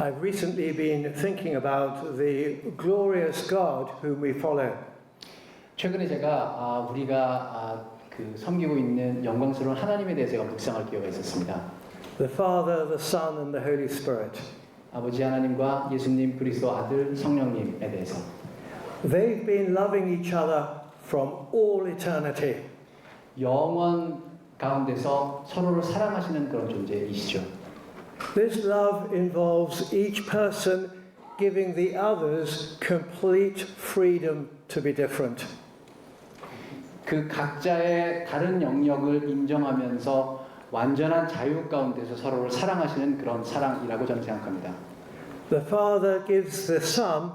I've recently been thinking about the glorious God whom we follow. 최근에 제가 우리가 섬기고 있는 영광스러운 하나님에 대해서 제가 묵상할 기회가 있었습니다. The Father, the Son, and the Holy Spirit. 아버지 하나님과 예수님 그리스도 아들 성령님에 대해서. They've been loving each other from all eternity. 영원 가운데서 서로를 사랑하시는 그런 존재이시죠. This love involves each person giving the others complete freedom to be different. 그 각자의 다른 영역을 인정하면서 완전한 자유 가운데서 서로를 사랑하시는 그런 사랑이라고 저는 생각합니다. The Father gives the Son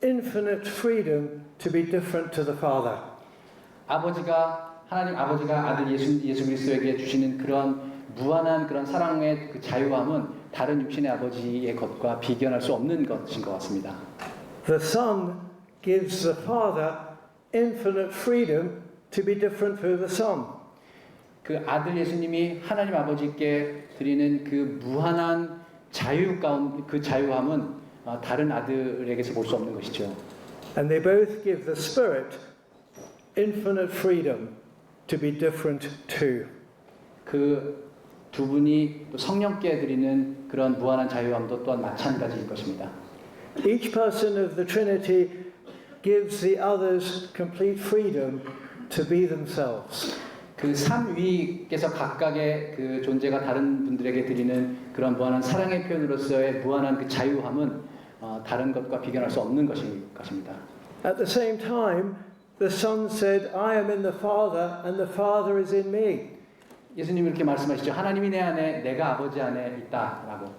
infinite freedom to be different to the Father. 하나님 아버지가 아들 예수 그리스도에게 주시는 그런 무한한 그런 사랑의 그 자유함은 다른 육신의 아버지의 것과 비견할 수 없는 것인 것 같습니다. The Son gives the Father infinite freedom to be different to the Son. 그 아들 예수님이 하나님 아버지께 드리는 그 무한한 자유 가운데 그 자유함은 다른 아들에게서 볼 수 없는 것이죠. And they both give the Spirit infinite freedom to be different too. 그 두 분이 또 성령께 드리는 그런 무한한 자유함도 또한 마찬가지일 것입니다. Each person of the Trinity gives the others complete freedom to be themselves. 그 삼위께서 각각의 그 존재가 다른 분들에게 드리는 그런 무한한 사랑의 표현으로서의 무한한 그 자유함은 다른 것과 비교할 수 없는 것입니다. At the same time, the Son said, I am in the Father and the Father is in me. 예수님이 이렇게 말씀하시죠. 하나님이 내 안에 내가 아버지 안에 있다라고.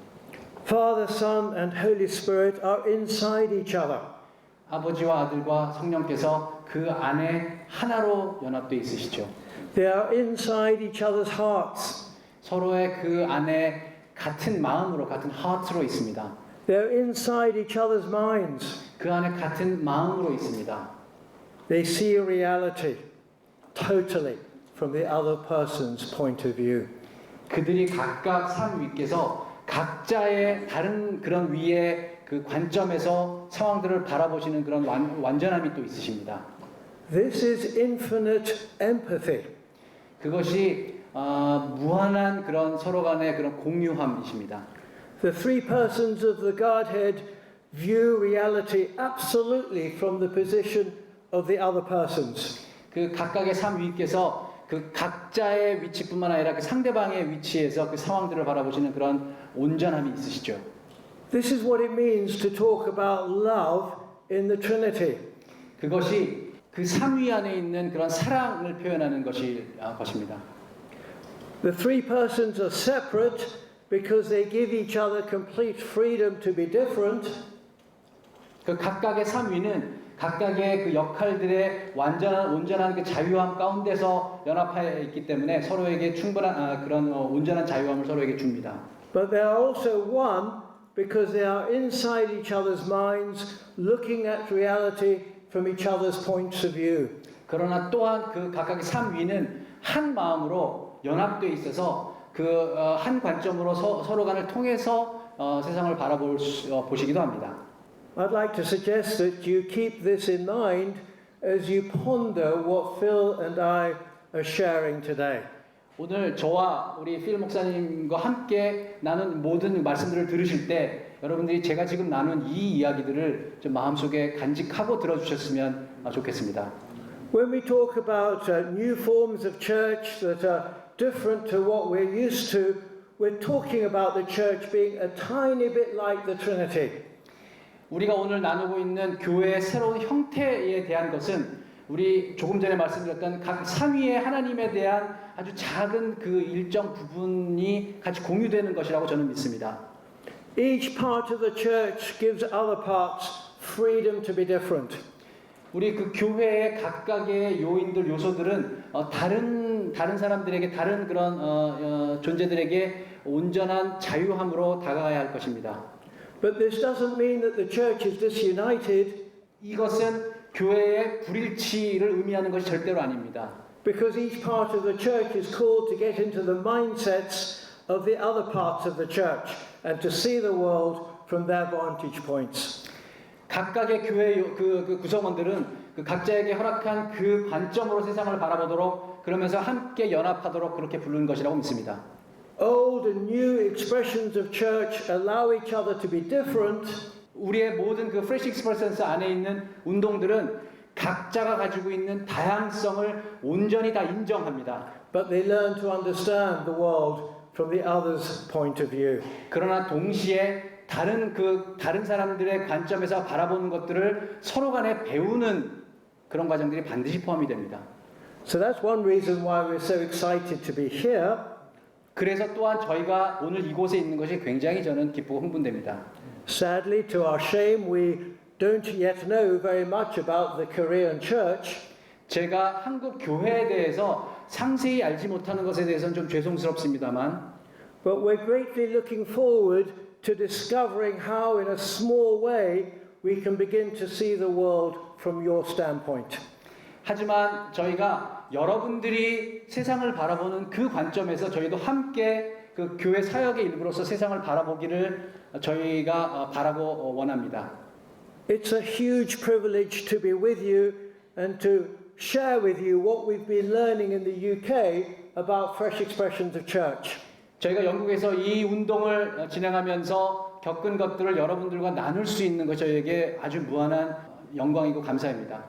Father, Son and Holy Spirit are inside each other. 아버지와 아들과 성령께서 그 안에 하나로 연합되어 있으시죠. They are inside each other's hearts. 서로의 그 안에 같은 마음으로 같은 heart로 있습니다. They are inside each other's minds. 그 안에 같은 마음으로 있습니다. They see reality totally from the other person's point of view. 그들이 각각 삼위께서 각자의 다른 그런 위의 그 관점에서 상황들을 바라보시는 그런 완전함이 또 있으십니다. This is infinite empathy. 그것이 무한한 그런 서로 간의 그런 공유함이십니다. The three persons of the Godhead view reality absolutely from the position of the other persons. 그 각각의 삼위께서 그 각자의 위치뿐만 아니라 그 상대방의 위치에서 그 상황들을 바라보시는 그런 온전함이 있으시죠. This is what it means to talk about love in the Trinity. 그것이 그 삼위 안에 있는 그런 사랑을 표현하는 것입니다. The three persons are separate because they give each other complete freedom to be different. 그 각각의 삼위는 각각의 그 역할들의 온전한 그 자유함 가운데서 연합하여 있기 때문에 서로에게 충분한 그런 온전한 자유함을 서로에게 줍니다. But they are also one because they are inside each other's minds, looking at reality from each other's points of view. 그러나 또한 그 각각의 삼위는 한 마음으로 연합되어 있어서 그 한 관점으로 서로 간을 통해서 세상을 보시기도 합니다. I'd like to suggest that you keep this in mind as you ponder what Phil and I are sharing today. 오늘 저와 우리 필 목사님과 함께 나눈 모든 말씀들을 들으실 때 여러분들이 제가 지금 나눈 이 이야기들을 좀 마음속에 간직하고 들어주셨으면 좋겠습니다. When we talk about new forms of church that are different to what we're used to, we're talking about the church being a tiny bit like the Trinity. 우리가 오늘 나누고 있는 교회의 새로운 형태에 대한 것은 우리 조금 전에 말씀드렸던 각 삼위의 하나님에 대한 아주 작은 그 일정 부분이 같이 공유되는 것이라고 저는 믿습니다. Each part of the church gives other parts freedom to be different. 우리 그 교회의 각각의 요소들은 다른 사람들에게 다른 그런 존재들에게 온전한 자유함으로 다가가야 할 것입니다. But this doesn't mean that the church is disunited. 이것은 교회의 불일치를 의미하는 것이 절대로 아닙니다. Because each part of the church is called to get into the mindsets of the other parts of the church and to see the world from their vantage points. 각각의 교회 그 구성원들은 그 각자에게 허락한 그 관점으로 세상을 바라보도록 그러면서 함께 연합하도록 그렇게 부르는 것이라고 믿습니다. Old and new expressions of church allow each other to be different, 우리의 모든 그 프레시 익스프레션스 안에 있는 운동들은 각자가 가지고 있는 다양성을 온전히 다 인정합니다. but they learn to understand the world from the other's point of view. 그러나 동시에 다른 사람들의 관점에서 바라보는 것들을 서로 간에 배우는 그런 과정들이 반드시 포함이 됩니다. So that's one reason why we're so excited to be here. 그래서 또한 저희가 오늘 이곳에 있는 것이 굉장히 저는 기쁘고 흥분됩니다. Sadly, to our shame, we don't yet know very much about the Korean church. 제가 한국 교회에 대해서 상세히 알지 못하는 것에 대해서는 좀 죄송스럽습니다만 But we're greatly looking forward to discovering how, in a small way, we can begin to see the world from your standpoint. 하지만 저희가 여러분들이 세상을 바라보는 그 관점에서 저희도 함께 그 교회 사역의 일부로서 세상을 바라보기를 저희가 바라고 원합니다. It's a huge privilege to be with you and to share with you what we've been learning in the UK about fresh expressions of church. 저희가 영국에서 이 운동을 진행하면서 겪은 것들을 여러분들과 나눌 수 있는 것이 저희에게 아주 무한한 영광이고 감사입니다.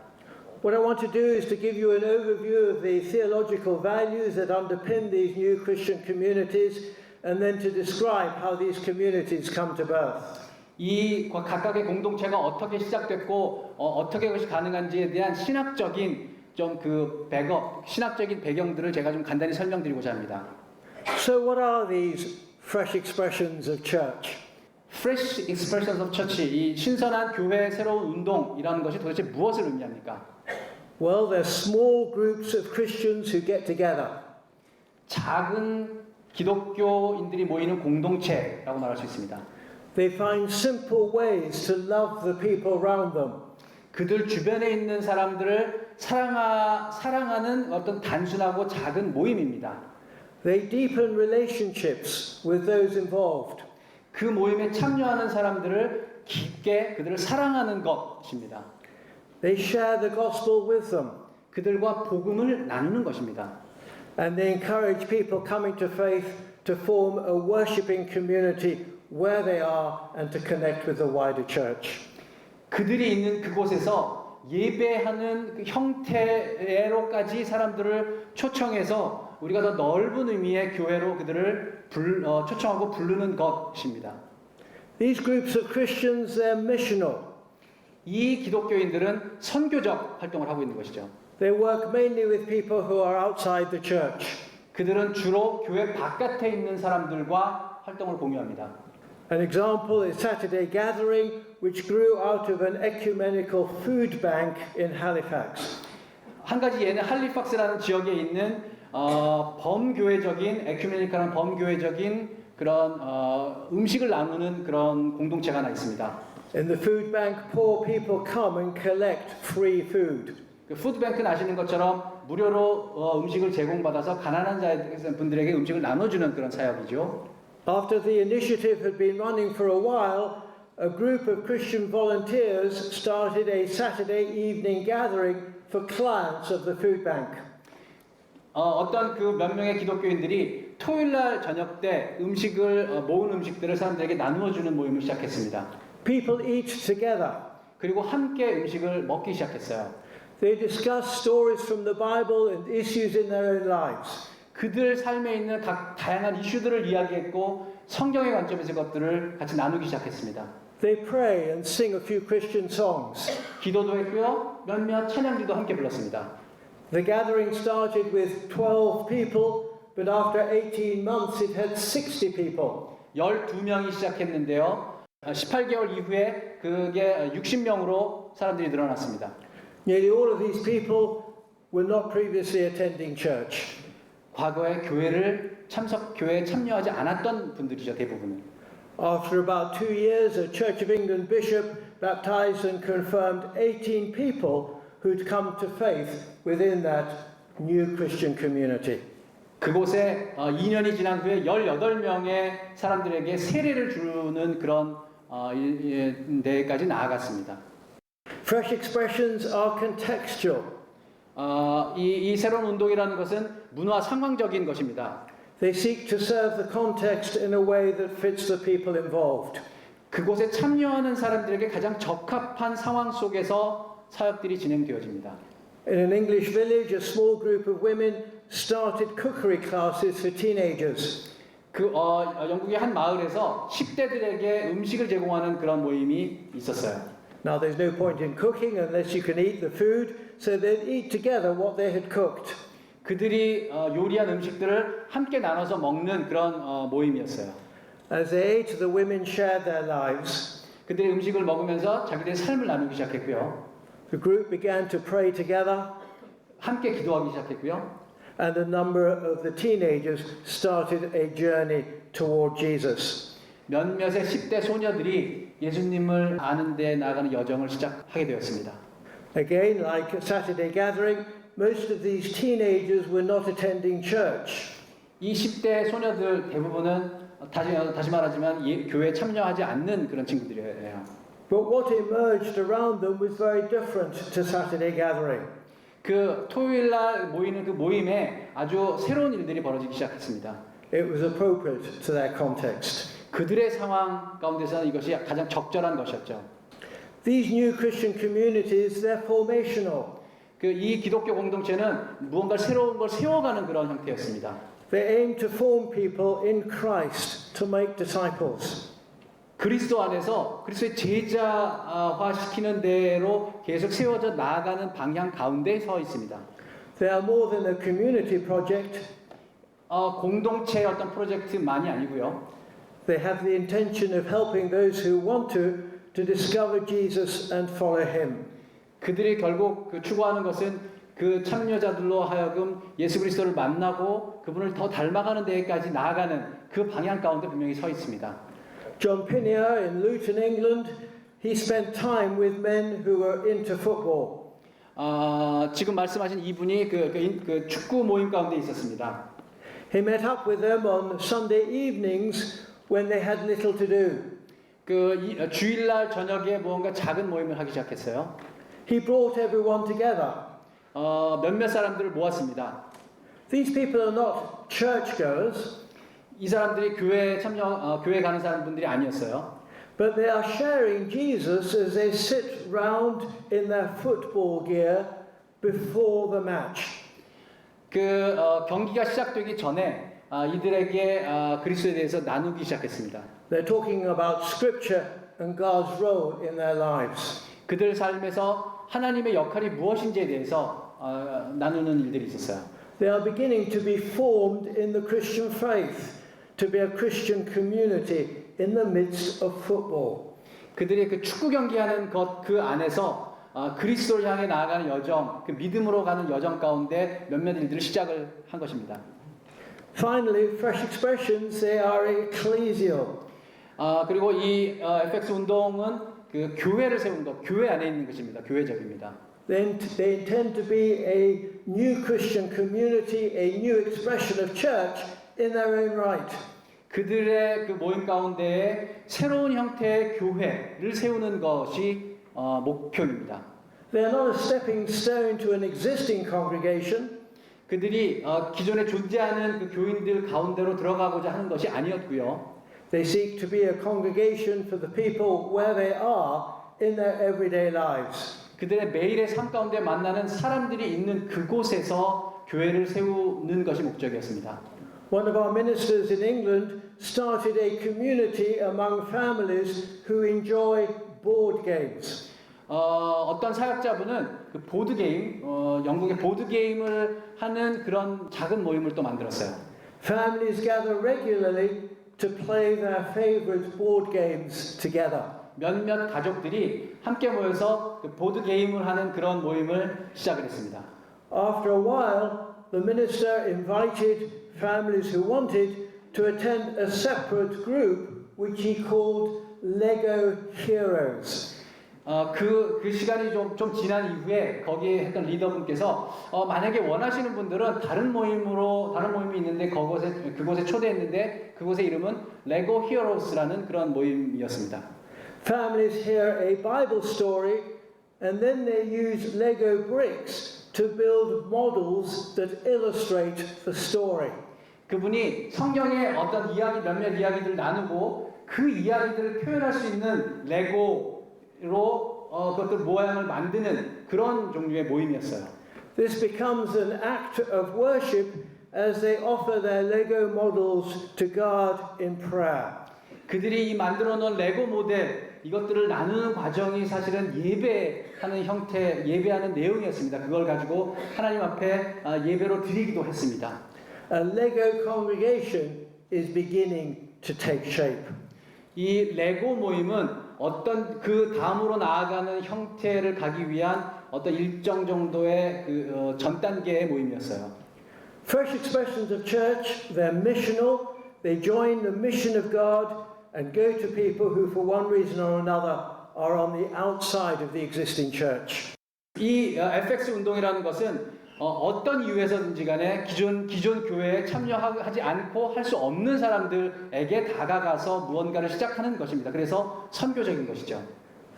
What I want to do is to give you an overview of the theological values that underpin these new Christian communities and then to describe how these communities come to birth. 이 각각의 공동체가 어떻게 시작됐고 어떻게 그것이 가능한지에 대한 신학적인 좀 그 백업, 신학적인 배경들을 제가 좀 간단히 설명드리고자 합니다. So what are these fresh expressions of church? Fresh Expressions of Church, 이 신선한 교회 새로운 운동이라는 것이 도대체 무엇을 의미합니까? Well, they're small groups of Christians who get together. 작은 기독교인들이 모이는 공동체라고 말할 수 있습니다. They find simple ways to love the people around them. 그들 주변에 있는 사람들을 사랑하는 어떤 단순하고 작은 모임입니다. They deepen relationships with those involved. 그 모임에 참여하는 사람들을 깊게 그들을 사랑하는 것입니다. They share the gospel with them. 그들과 복음을 나누는 것입니다. And they encourage people coming to faith to form a worshiping community where they are and to connect with the wider church. 그들이 있는 그곳에서 예배하는 그 형태로까지 사람들을 초청해서 우리가 더 넓은 의미의 교회로 그들을 초청하고 부르는 것입니다. These groups of Christians, they're missional. 이 기독교인들은 선교적 활동을 하고 있는 것이죠. They work mainly with people who are outside the church. 그들은 주로 교회 바깥에 있는 사람들과 활동을 공유합니다. An example is Saturday Gathering, which grew out of an ecumenical food bank in Halifax. 한 가지 예는 할리팍스라는 지역에 있는 범교회적인 에큐메니컬한 범교회적인 그런 음식을 나누는 그런 공동체가 하나 있습니다. In the food bank, poor people come and collect free food. 그 푸드뱅크는 아시는 것처럼 무료로 음식을 제공받아서 가난한 분들에게 음식을 나눠주는 그런 사역이죠. After the initiative had been running for a while, a group of Christian volunteers started a Saturday evening gathering for clients of the food bank. 어떤 그 몇 명의 기독교인들이 토요일날 저녁 때 모은 음식들을 사람들에게 나누어 주는 모임을 시작했습니다. People eat together. 그리고 함께 음식을 먹기 시작했어요. They discuss stories from the Bible and issues in their own lives. 그들 삶에 있는 각 다양한 이슈들을 이야기했고 성경의 관점에서 그것들을 같이 나누기 시작했습니다. They pray and sing a few Christian songs. 기도도 했고요. 몇몇 찬양들도 함께 불렀습니다. The gathering started with 12 people, but after 18 months it had 60 people. 12명이 시작했는데요. 18개월 이후에 그게 60명으로 사람들이 늘어났습니다. Nearly all of these people were not previously attending church. 과거에 교회에 참여하지 않았던 분들이죠, 대부분은. After about 2 years, a Church of England bishop baptized and confirmed 18 people who'd come to faith within that new Christian community. 그곳에 2년이 지난 후에 18명의 사람들에게 세례를 주는 그런 데까지 나아갔습니다. Fresh expressions are contextual. 이 새로운 운동이라는 것은 문화 상황적인 것입니다. They seek to serve the context in a way that fits the people involved. 그곳에 참여하는 사람들에게 가장 적합한 상황 속에서 사역들이 진행되어집니다. In an English village, a small group of women started cookery classes for teenagers. 영국의 한 마을에서 10대들에게 음식을 제공하는 그런 모임이 있었어요. Now, there's no point in cooking unless you can eat the food, so they'd eat together what they had cooked. 그들이 요리한 음식들을 함께 나눠서 먹는 그런 모임이었어요. As they ate, the women shared their lives. 그들이 음식을 먹으면서 자기들의 삶을 나누기 시작했고요. The group began to pray together, 함께 기도하기 시작했고요. and a number of the teenagers started a journey toward Jesus. 몇몇의 10대 소녀들이 예수님을 아는 데 나가는 여정을 시작하게 되었습니다. Again, like a Saturday gathering, most of these teenagers were not attending church. 이 10대 소녀들 대부분은 다시 말하지만 교회에 참여하지 않는 그런 친구들이에요. But what emerged around them was very different to Saturday gathering. 그 토요일 날 모이는 그 모임에 아주 새로운 일들이 벌어지기 시작했습니다. It was appropriate to their context. 그들의 상황 가운데서는 이것이 가장 적절한 것이었죠. These new Christian communities, they're formational. 이 기독교 공동체는 무언가 새로운 걸 세워가는 그런 형태였습니다. They aim to form people in Christ to make disciples. 그리스도 안에서 그리스도의 제자화 시키는 대로 계속 세워져 나아가는 방향 가운데 서 있습니다. They are more than a community project. 공동체의 어떤 프로젝트만이 아니고요. They have the intention of helping those who want to discover Jesus and follow him. 그들이 결국 추구하는 것은 그 참여자들로 하여금 예수 그리스도를 만나고 그분을 더 닮아가는 데까지 나아가는 그 방향 가운데 분명히 서 있습니다. John Pinnier in Luton, England, he spent time with men who were into football. 지금 말씀하신 이분이 그 축구 모임 가운데 있었습니다. He met up with them on Sunday evenings when they had little to do. 주일날 저녁에 무언가 작은 모임을 하기 시작했어요. He brought everyone together. 몇몇 사람들을 모았습니다. These people are not churchgoers, 이 사람들이 교회 가는 사람분들이 아니었어요. but they are sharing Jesus as they sit round in their football gear before the match. 경기가 시작되기 전에 이들에게 그리스도에 대해서 나누기 시작했습니다. They're talking about Scripture and God's role in their lives. 그들 삶에서 하나님의 역할이 무엇인지에 대해서 나누는 일들이 있었어요. They are beginning to be formed in the Christian faith, to be a Christian community in the midst of football. 그들이 축구 경기하는 그 안에서 그리스도를 향해 나아가는 여정, 믿음으로 가는 여정 가운데 몇몇 일들을 시작을 한 것입니다. Finally, fresh expressions, they are ecclesial. 그리고 이 FX 운동은 교회를 세우는 것, 교회 안에 있는 것입니다. 교회적입니다. They intend to be a new Christian community, a new expression of church in their own right. 그들의 모임 가운데에 새로운 형태의 교회를 세우는 것이 목표입니다. They are not a stepping stone to an existing congregation. 그들이 기존에 존재하는 교인들 가운데로 들어가고자 하는 것이 아니었고요. They seek to be a congregation for the people where they are in their everyday lives. 그들의 매일의 삶 가운데 만나는 사람들이 있는 그곳에서 교회를 세우는 것이 목적이었습니다. One of our ministers in England started a community among families who enjoy board games. 어떤 사역자분은 보드 게임, 영국의 보드 게임을 하는 그런 작은 모임을 또 만들었어요. Families gather regularly to play their favorite board games together. 몇몇 가족들이 함께 모여서 보드 게임을 하는 그런 모임을 시작을 했습니다. After a while, the minister invited families who wanted to attend a separate group which he called Lego Heroes. 그 시간이 좀 지난 이후에 거기에 했던 리더분께서 만약에 원하시는 분들은 다른 모임이 있는데 그곳에 초대했는데 그곳의 이름은 레고 히어로스라는 그런 모임이었습니다. Families hear a Bible story and then they use Lego bricks to build models that illustrate the story. 그분이 성경의 어떤 이야기 몇몇 이야기들을 나누고 그 이야기들을 표현할 수 있는 레고로 그것들 모양을 만드는 그런 종류의 모임이었어요. This becomes an act of worship as they offer their Lego models to God in prayer. 그들이 이 만들어 놓은 레고 모델 이것들을 나누는 과정이 사실은 예배하는 형태, 예배하는 내용이었습니다. 그걸 가지고 하나님 앞에 예배로 드리기도 했습니다. A Lego congregation is beginning to take shape. 이 레고 모임은 어떤 그 다음으로 나아가는 형태를 가기 위한 어떤 일정 정도의 전 단계의 모임이었어요. Fresh Expressions of Church, they're missional. They join the mission of God and go to people who, for one reason or another, are on the outside of the existing church. 이 FX 운동이라는 것은 어떤 이유에서든지 간에 기존 교회에 참여하지 않고 할 수 없는 사람들에게 다가가서 무언가를 시작하는 것입니다. 그래서 선교적인 것이죠.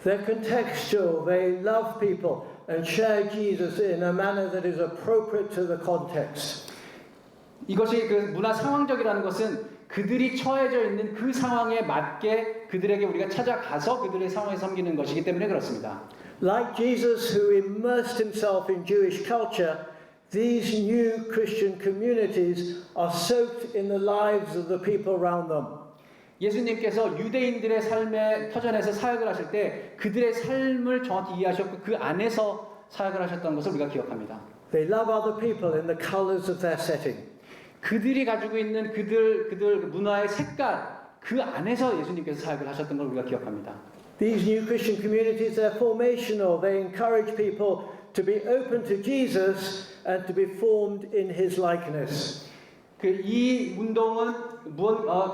They're contextual. They love people and share Jesus in a manner that is appropriate to the context. 이것이 그 문화 상황적이라는 것은 그들이 처해져 있는 그 상황에 맞게 그들에게 우리가 찾아가서 그들의 상황에 섬기는 것이기 때문에 그렇습니다. Like Jesus, who immersed himself in Jewish culture, these new Christian communities are soaked in the lives of the people around them. 예수님께서 유대인들의 삶에 터전에서 사역을 하실 때 그들의 삶을 정확히 이해하셨고 그 안에서 사역을 하셨다는 것을 우리가 기억합니다. They love other people in the colors of their setting. 그들이 가지고 있는 그들 문화의 색깔 그 안에서 예수님께서 사역을 하셨던 걸 우리가 기억합니다. These new Christian communities, they're formational. They encourage people to be open to Jesus and to be formed in His likeness. 이 운동은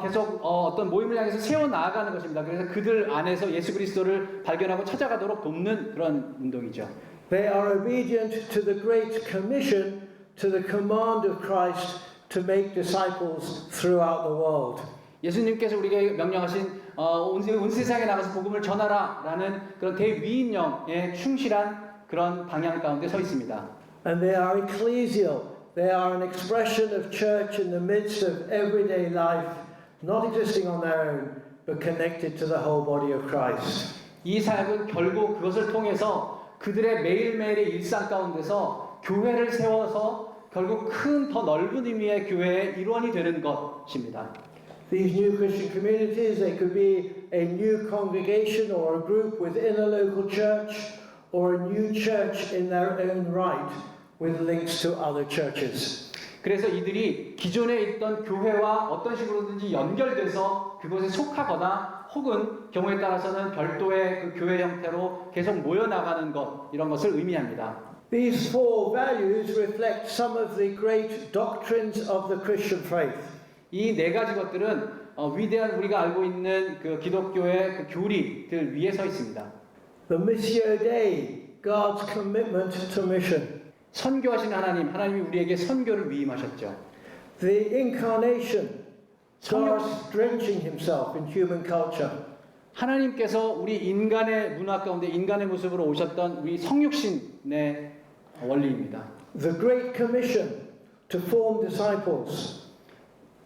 계속 어떤 모임을 향해서 세워 나아가는 것입니다. 그래서 그들 안에서 예수 그리스도를 발견하고 찾아가도록 돕는 그런 운동이죠. They are obedient to the Great Commission, to the command of Christ to make disciples throughout the world. 예수님께서 우리에게 명령하신 온 세상에 나가서 복음을 전하라라는 그런 대위인령에 충실한 그런 방향 가운데 서 있습니다. And they are ecclesial. They are an expression of church in the midst of everyday life, not existing on their own, but connected to the whole body of Christ. 이 사역은 결국 그것을 통해서 그들의 매일매일의 일상 가운데서 교회를 세워서 결국 큰 더 넓은 의미의 교회의 일원이 되는 것입니다. These new Christian communities, they could be a new congregation or a group within a local church or a new church in their own right with links to other churches. 그래서 이들이 기존에 있던 교회와 어떤 식으로든지 연결돼서 그것에 속하거나 혹은 경우에 따라서는 별도의 그 교회 형태로 계속 모여나가는 것 이런 것을 의미합니다. These four values reflect some of the great doctrines of the Christian faith. 이 네 가지 것들은 위대한 우리가 알고 있는 그 기독교의 그 교리들 위에 서 있습니다. The Missio Dei, God's commitment to mission. 선교하신 하나님이 우리에게 선교를 위임하셨죠. The Incarnation, God drenching Himself in human culture. 하나님께서 우리 인간의 문화 가운데 인간의 모습으로 오셨던 우리 성육신의 원리입니다. The Great Commission to form disciples.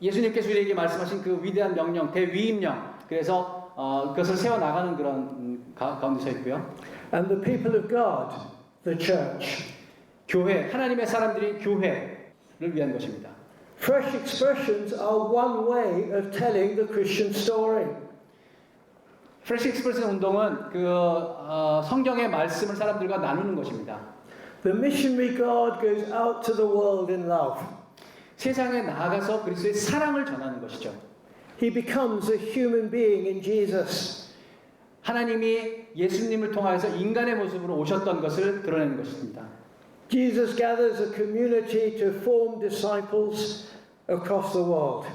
예수님께서 우리에게 말씀하신 그 위대한 명령, 대위임령. 그래서 그것을 세워 나가는 그런 가운데 서 있고요. And the people of God, the church. 교회, 하나님의 사람들이 교회를 위한 것입니다. Fresh expressions are one way of telling the Christian story. 프레시 익스프레스 운동은 성경의 말씀을 사람들과 나누는 것입니다. The missionary God goes out to the world in love. 세상에 나아가서 그리스도의 사랑을 전하는 것이죠. He becomes a human being in Jesus. 하나님이 예수님을 통하여서 인간의 모습으로 오셨던 것을 드러내는 것입니다. Jesus gathers a community to form disciples across the world.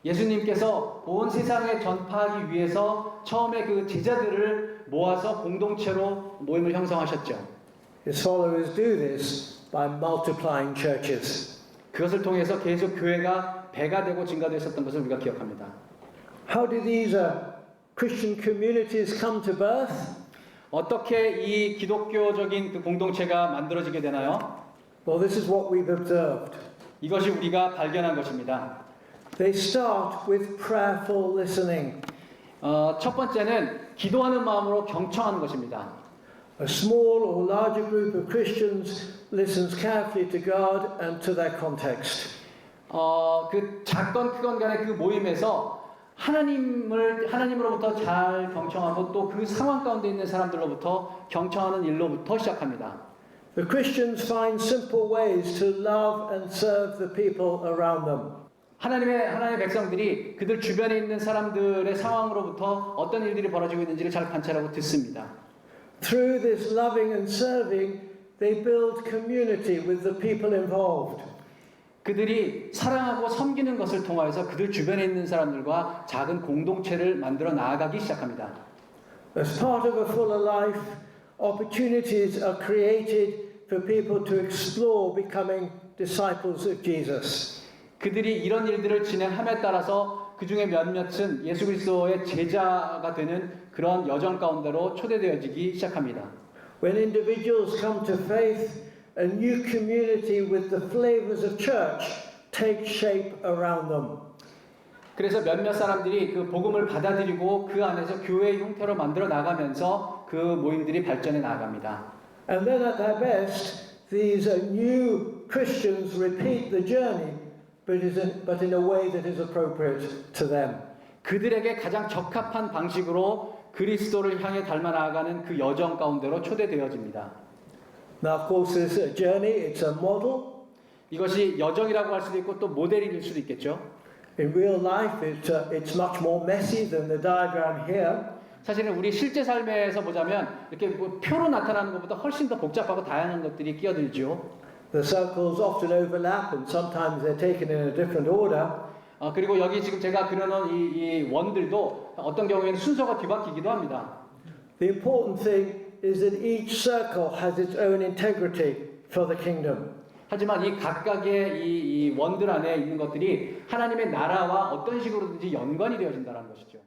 예수님께서 온 세상에 전파하기 위해서 처음에 그 제자들을 모아서 공동체로 모임을 형성하셨죠. His followers do this by multiplying churches. 그것을 통해서 계속 교회가 배가 되고 증가되었던 것을 우리가 기억합니다. How do these Christian communities come to birth? 어떻게 이 기독교적인 그 공동체가 만들어지게 되나요? Well, this is what we've observed. 이것이 우리가 발견한 것입니다. They start with prayerful listening. 첫 번째는 기도하는 마음으로 경청하는 것입니다. A small or larger group of Christians listens carefully to God and to their context. 그 작건 크건 간의 그 모임에서 하나님으로부터 잘 경청하고 또 그 상황 가운데 있는 사람들로부터 경청하는 일로부터 시작합니다. The Christians find simple ways to love and serve the people around them. 하나님의 백성들이 그들 주변에 있는 사람들의 상황으로부터 어떤 일들이 벌어지고 있는지를 잘 관찰하고 듣습니다. Through this loving and serving, they build community with the people involved. 그들이 사랑하고 섬기는 것을 통하여서 그들 주변에 있는 사람들과 작은 공동체를 만들어 나아가기 시작합니다. As part of a fuller life, opportunities are created for people to explore becoming disciples of Jesus. 그들이 이런 일들을 진행함에 따라서 그 중에 몇몇은 예수 그리스도의 제자가 되는 그런 여정 가운데로 초대되어지기 시작합니다. When individuals come to faith, a new community with the flavors of church takes shape around them. 그래서 몇몇 사람들이 그 복음을 받아들이고 그 안에서 교회의 형태로 만들어 나가면서 그 모임들이 발전해 나갑니다. And then at their best, these new Christians repeat the journey, but in a way that is appropriate to them. 그들에게 가장 적합한 방식으로 그리스도를 향해 닮아 나아가는 그 여정 가운데로 초대되어집니다. Now, of course, this is a journey, it's a model. 이것이 여정이라고 할 수도 있고 또 모델일 수도 있겠죠. In real life, it's much more messy than the diagram here. 사실은 우리 실제 삶에서 보자면 이렇게 뭐 표로 나타나는 것보다 훨씬 더 복잡하고 다양한 것들이 끼어들죠. The circles often overlap and sometimes they're taken in a different order. 그리고 여기 지금 제가 그려놓은 이 원들도 어떤 경우에는 순서가 뒤바뀌기도 합니다. The important thing is that each circle has its own integrity for the kingdom. 하지만 이 각각의 이 원들 안에 있는 것들이 하나님의 나라와 어떤 식으로든지 연관이 되어진다는 것이죠.